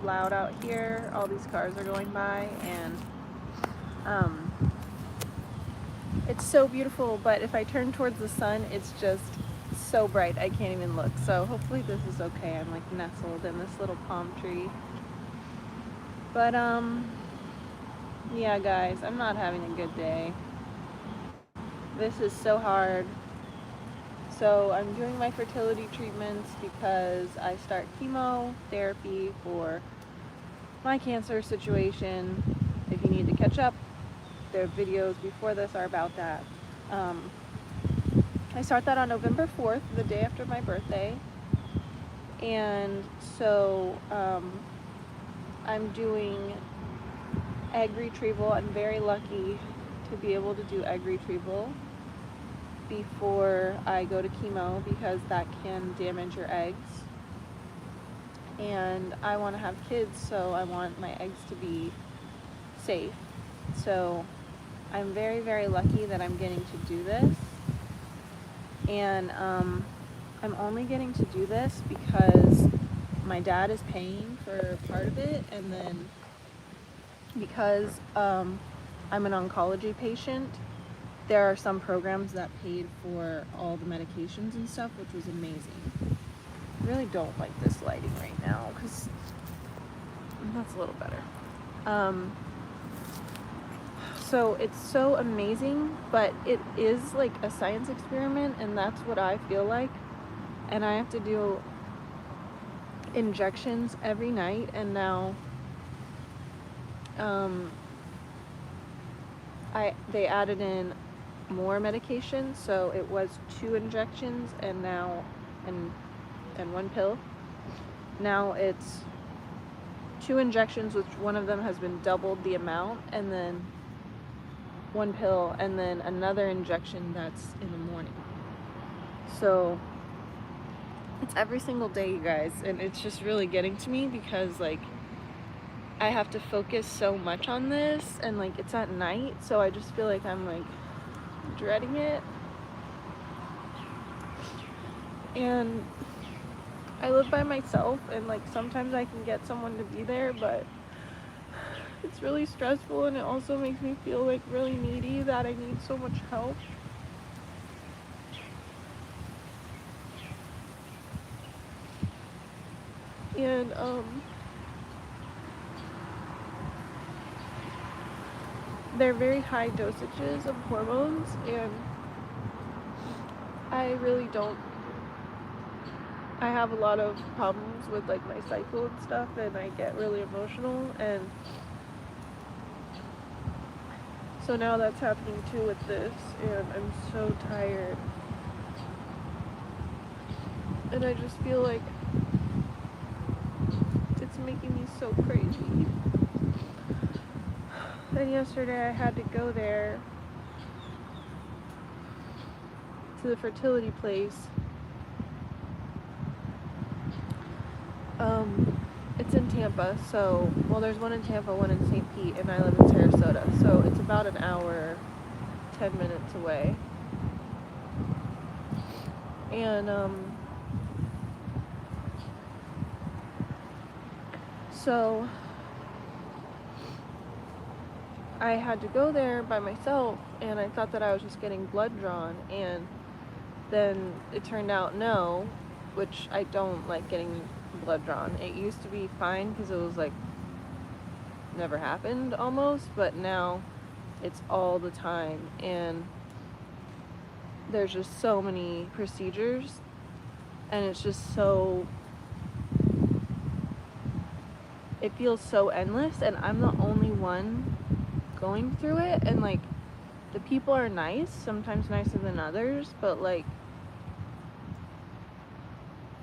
loud out here. All these cars are going by, and it's so beautiful, but if I turn towards the sun, it's just so bright I can't even look. So hopefully this is okay. I'm like nestled in this little palm tree. But yeah guys, I'm not having a good day. This is so hard. So I'm doing my fertility treatments because I start chemotherapy for my cancer situation. If you need to catch up, the videos before this are about that. I start that on November 4th, the day after my birthday. And so I'm doing egg retrieval. I'm very lucky to be able to do egg retrieval before I go to chemo because that can damage your eggs. And I want to have kids, so I want my eggs to be safe. So I'm very, very lucky that I'm getting to do this. And I'm only getting to do this because my dad is paying for part of it, and then because I'm an oncology patient, there are some programs that paid for all the medications and stuff, which was amazing. I really don't like this lighting right now because that's a little better. So it's so amazing, but it is like a science experiment, and that's what I feel like. And I have to do injections every night, and now they added in more medication, so it was 2 injections and now and 1 pill. Now it's 2 injections, which one of them has been doubled the amount, and then 1 pill, and then another injection that's in the morning. So it's every single day, you guys, and it's just really getting to me because like I have to focus so much on this, and like it's at night, so I just feel like I'm like dreading it. And I live by myself, and like sometimes I can get someone to be there, but it's really stressful, and it also makes me feel like really needy, that I need so much help. And they're very high dosages of hormones, and I have a lot of problems with like my cycle and stuff, and I get really emotional, and so now that's happening too with this, and I'm so tired. And I just feel like it's making me so crazy. And yesterday I had to go there to the fertility place. It's in Tampa, so, well, there's one in Tampa, one in St. Pete, and I live in Sarasota, so it's about an hour, 10 minutes away. And so I had to go there by myself, and I thought that I was just getting blood drawn, and then it turned out no, which I don't like getting blood drawn. It used to be fine because it was like never happened almost, but now it's all the time, and there's just so many procedures, and it's just so, it feels so endless, and I'm the only one going through it, and like the people are nice, sometimes nicer than others, but like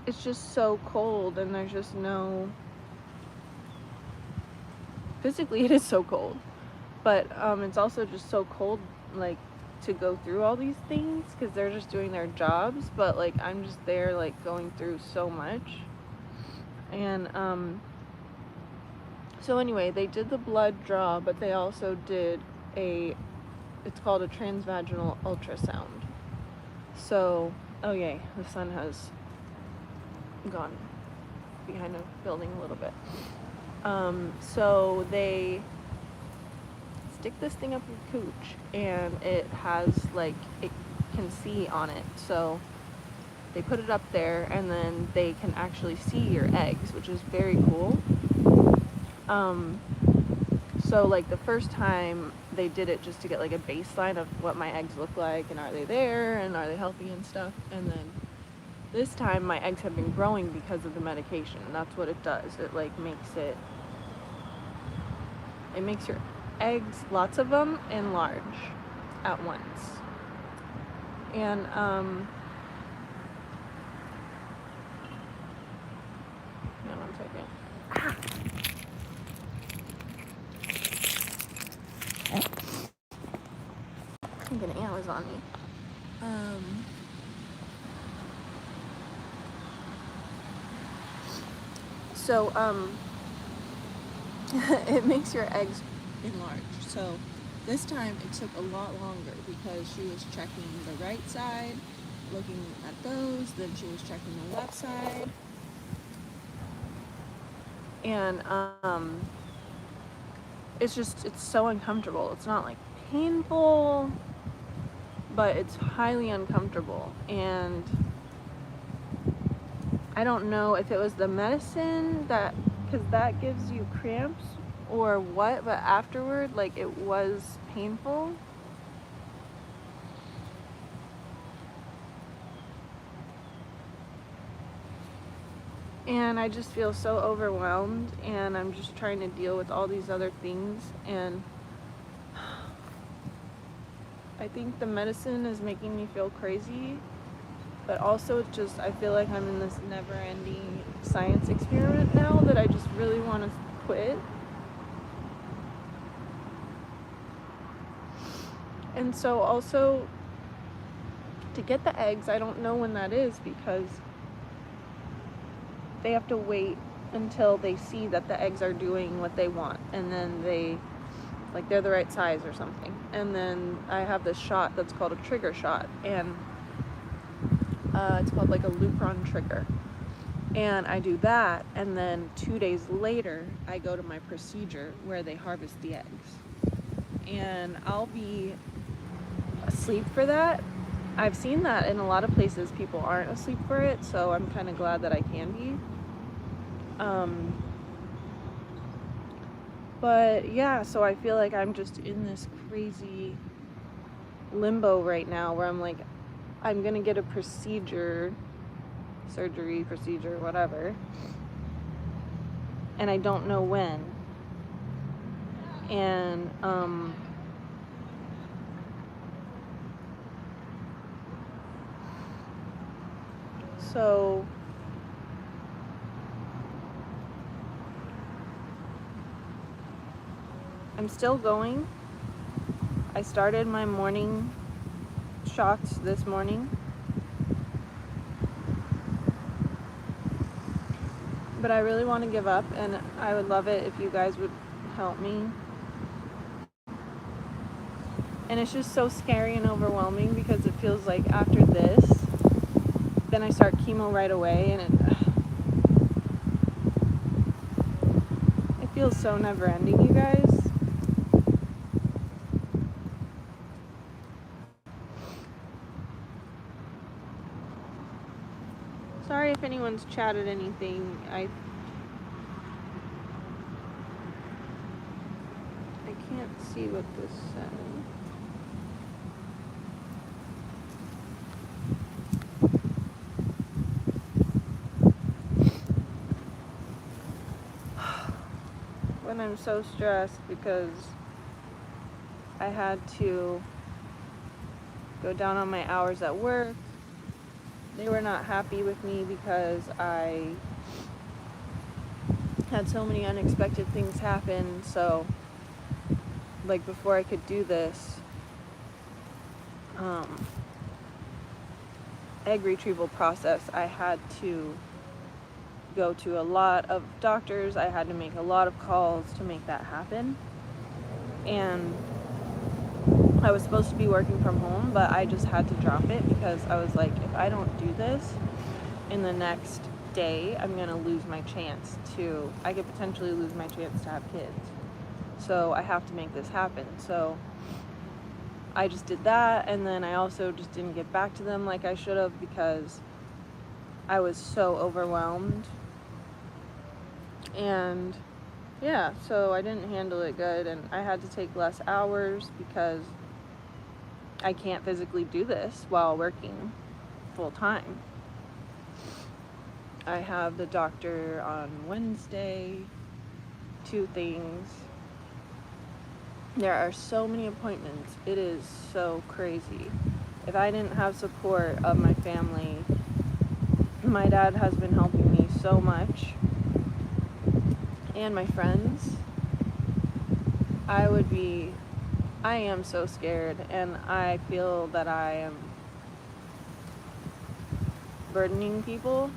it's just so cold, and there's just no, physically it is so cold, but it's also just so cold like to go through all these things because they're just doing their jobs, but like I'm just there like going through so much. And so anyway, they did the blood draw, but they also did it's called a transvaginal ultrasound. So, oh yay, the sun has gone behind a building a little bit. So they stick this thing up your cooch, and it has, like, it can see on it. So they put it up there, and then they can actually see your eggs, which is very cool. So, like, the first time they did it just to get, like, a baseline of what my eggs look like, and are they there, and are they healthy and stuff. And then this time my eggs have been growing because of the medication. That's what it does. It, like, makes your eggs, lots of them, enlarge at once. And hang on 1 second. I'm getting arrows on me. So it makes your eggs enlarge. So this time it took a lot longer because she was checking the right side, looking at those, then she was checking the left side. And it's so uncomfortable. It's not, like, painful, but it's highly uncomfortable. And I don't know if it was the medicine because that gives you cramps or what, but afterward, like, it was painful. And I just feel so overwhelmed, and I'm just trying to deal with all these other things. And I think the medicine is making me feel crazy, but also it's just, I feel like I'm in this never-ending science experiment now that I just really want to quit. And so also, to get the eggs, I don't know when that is, because they have to wait until they see that the eggs are doing what they want, and then they're the right size or something. And then I have this shot that's called a trigger shot, and it's called, like, a Lupron trigger. And I do that, and then 2 days later, I go to my procedure where they harvest the eggs. And I'll be asleep for that. I've seen that in a lot of places people aren't asleep for it, so I'm kind of glad that I can be. But yeah, so I feel like I'm just in this crazy limbo right now where I'm like, I'm gonna get a surgery, whatever, and I don't know when. And so I'm still going. I started my morning shots this morning, but I really want to give up, and I would love it if you guys would help me. And it's just so scary and overwhelming because it feels like after this, then I start chemo right away, and it feels so never-ending, you guys. Sorry if anyone's chatted anything. I can't see what this says. When I'm so stressed because I had to go down on my hours at work. They were not happy with me because I had so many unexpected things happen. So, like, before I could do this egg retrieval process, I had to go to a lot of doctors. I had to make a lot of calls to make that happen. And I was supposed to be working from home, but I just had to drop it because I was like, if I don't do this in the next day, I'm gonna lose my chance I could potentially lose my chance to have kids. So I have to make this happen. So I just did that, and then I also just didn't get back to them like I should have because I was so overwhelmed. And yeah, so I didn't handle it good, and I had to take less hours because I can't physically do this while working full time. I have the doctor on Wednesday, 2 things. There are so many appointments. It is so crazy. If I didn't have support of my family, my dad has been helping me so much, and my friends, I am so scared, and I feel that I am burdening people,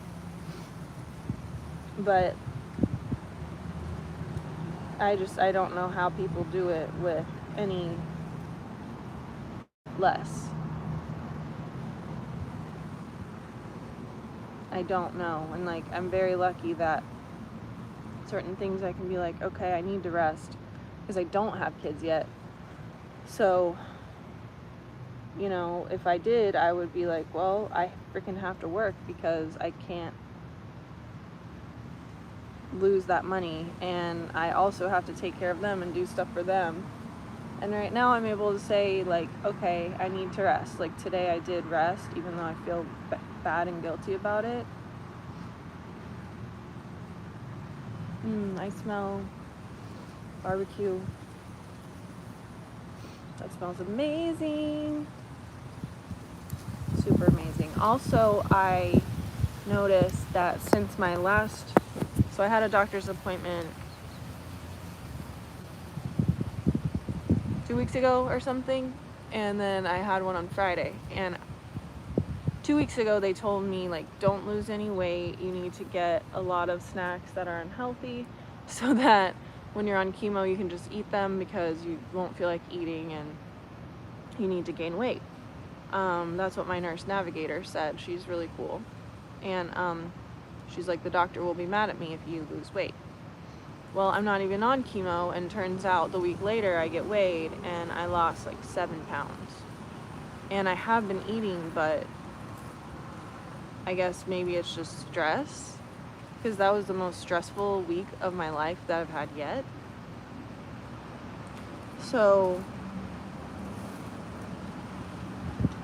but I don't know how people do it with any less. I don't know, and like, I'm very lucky that certain things I can be like, okay, I need to rest, because I don't have kids yet. So, you know, if I did, I would be like, well, I freaking have to work because I can't lose that money, and I also have to take care of them and do stuff for them. And right now I'm able to say, like, okay, I need to rest. Like, today I did rest, even though I feel bad and guilty about it. I smell barbecue. That smells amazing. Super amazing. Also, I noticed that since so I had a doctor's appointment 2 weeks ago or something, and then I had one on Friday, and 2 weeks ago they told me, like, don't lose any weight, you need to get a lot of snacks that are unhealthy so that when you're on chemo you can just eat them because you won't feel like eating and you need to gain weight. That's what my nurse navigator said. She's really cool, and she's like, the doctor will be mad at me if you lose weight. Well, I'm not even on chemo, and turns out the week later I get weighed and I lost like 7 pounds. And I have been eating, but I guess maybe it's just stress, because that was the most stressful week of my life that I've had yet. So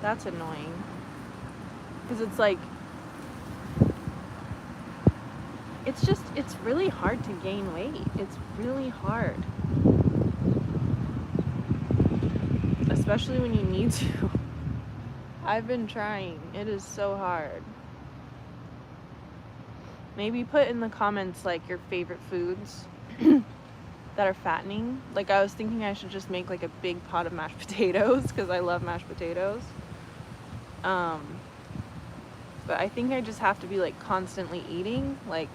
that's annoying, because it's like, it's really hard to gain weight. It's really hard, especially when you need to. I've been trying. It is so hard. Maybe put in the comments, like, your favorite foods that are fattening. Like, I was thinking I should just make, like, a big pot of mashed potatoes, because I love mashed potatoes. But I think I just have to be, like, constantly eating. Like,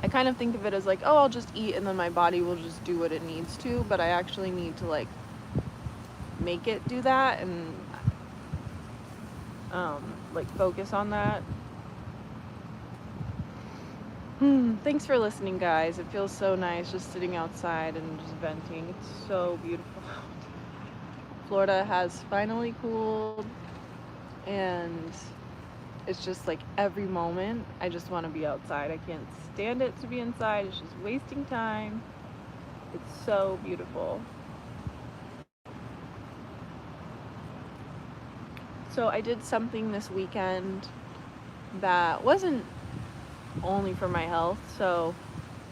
I kind of think of it as like, oh, I'll just eat and then my body will just do what it needs to, but I actually need to, like, make it do that and like, focus on that. Thanks for listening, guys. It feels so nice just sitting outside and just venting. It's so beautiful. Florida has finally cooled, and it's just like every moment I just want to be outside. I can't stand it to be inside. It's just wasting time. It's so beautiful. So I did something this weekend that wasn't only for my health, so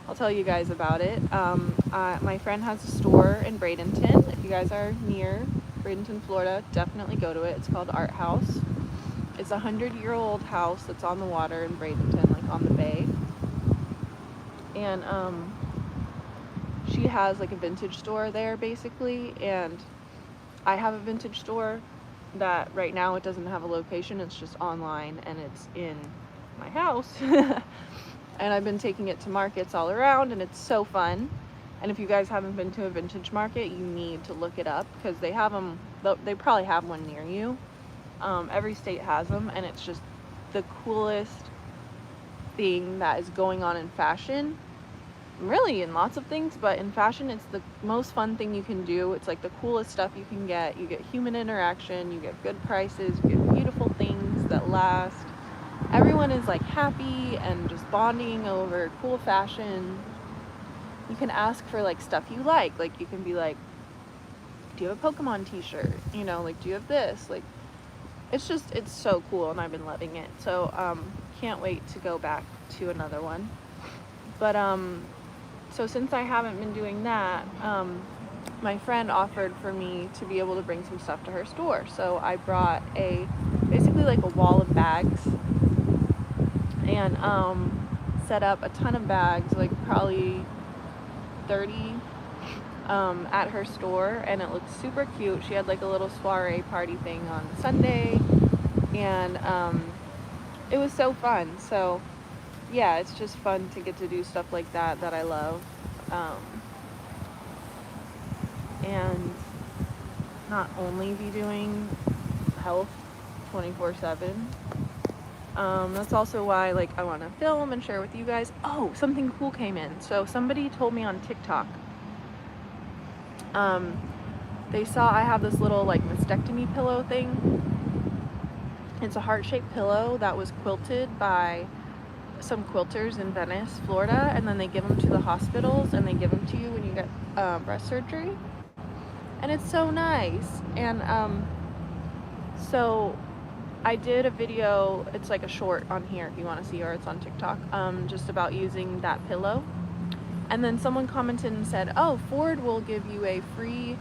I'll tell you guys about it. My friend has a store in Bradenton. If you guys are near Bradenton, Florida, definitely go to it. It's called Art House. It's a 100-year-old house that's on the water in Bradenton, like on the bay. And she has, like, a vintage store there, basically, and I have a vintage store that right now it doesn't have a location. It's just online, and it's in my house. And I've been taking it to markets all around, and it's so fun. And if you guys haven't been to a vintage market, you need to look it up, because they have them. They probably have one near you. Every state has them, and it's just the coolest thing that is going on in fashion. Really in lots of things, but in fashion it's the most fun thing you can do. It's like the coolest stuff you can get. You get human interaction, you get good prices, you get beautiful things that last. Everyone is like happy and just bonding over cool fashion. You can ask for like stuff you like you can be like, do you have a Pokemon t-shirt, you know, like do you have this, like it's so cool and I've been loving it. So can't wait to go back to another one. But so since I haven't been doing that, my friend offered for me to be able to bring some stuff to her store. So I brought basically like a wall of bags, and set up a ton of bags, like probably 30, at her store, and it looked super cute. She had like a little soiree party thing on Sunday, and it was so fun. So yeah, it's just fun to get to do stuff like that I love, and not only be doing health 24/7. That's also why like I want to film and share with you guys. Oh, something cool came in. So somebody told me on TikTok, they saw I have this little like mastectomy pillow thing. It's a heart-shaped pillow that was quilted by some quilters in Venice, Florida, and then they give them to the hospitals, and they give them to you when you get breast surgery. And it's so nice. And so I did a video, it's like a short on here if you want to see, or it's on TikTok, just about using that pillow. And then someone commented and said, oh, Ford will give you a free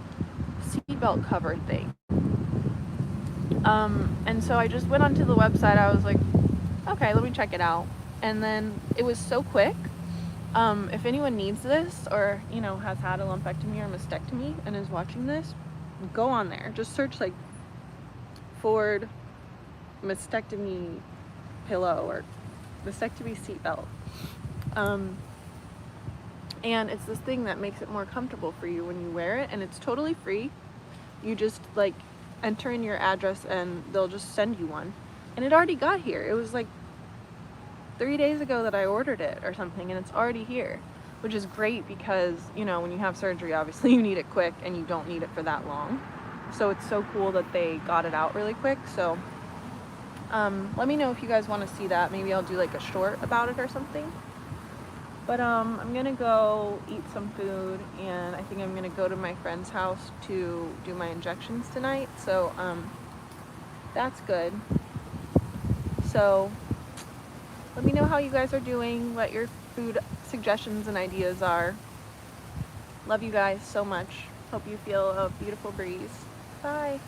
seatbelt cover thing. And so I just went onto the website. I was like, okay, let me check it out. And then it was so quick. If anyone needs this, or, you know, has had a lumpectomy or mastectomy and is watching this, go on there. Just search like Ford mastectomy pillow or mastectomy seatbelt. And it's this thing that makes it more comfortable for you when you wear it, and it's totally free. You just like enter in your address and they'll just send you one. And it already got here. It was like 3 days ago that I ordered it or something, and it's already here, which is great because, you know, when you have surgery, obviously you need it quick and you don't need it for that long. So it's so cool that they got it out really quick. So let me know if you guys want to see that. Maybe I'll do like a short about it or something. But I'm gonna go eat some food, and I think I'm gonna go to my friend's house to do my injections tonight. So that's good. So let me know how you guys are doing, what your food suggestions and ideas are. Love you guys so much. Hope you feel a beautiful breeze. Bye.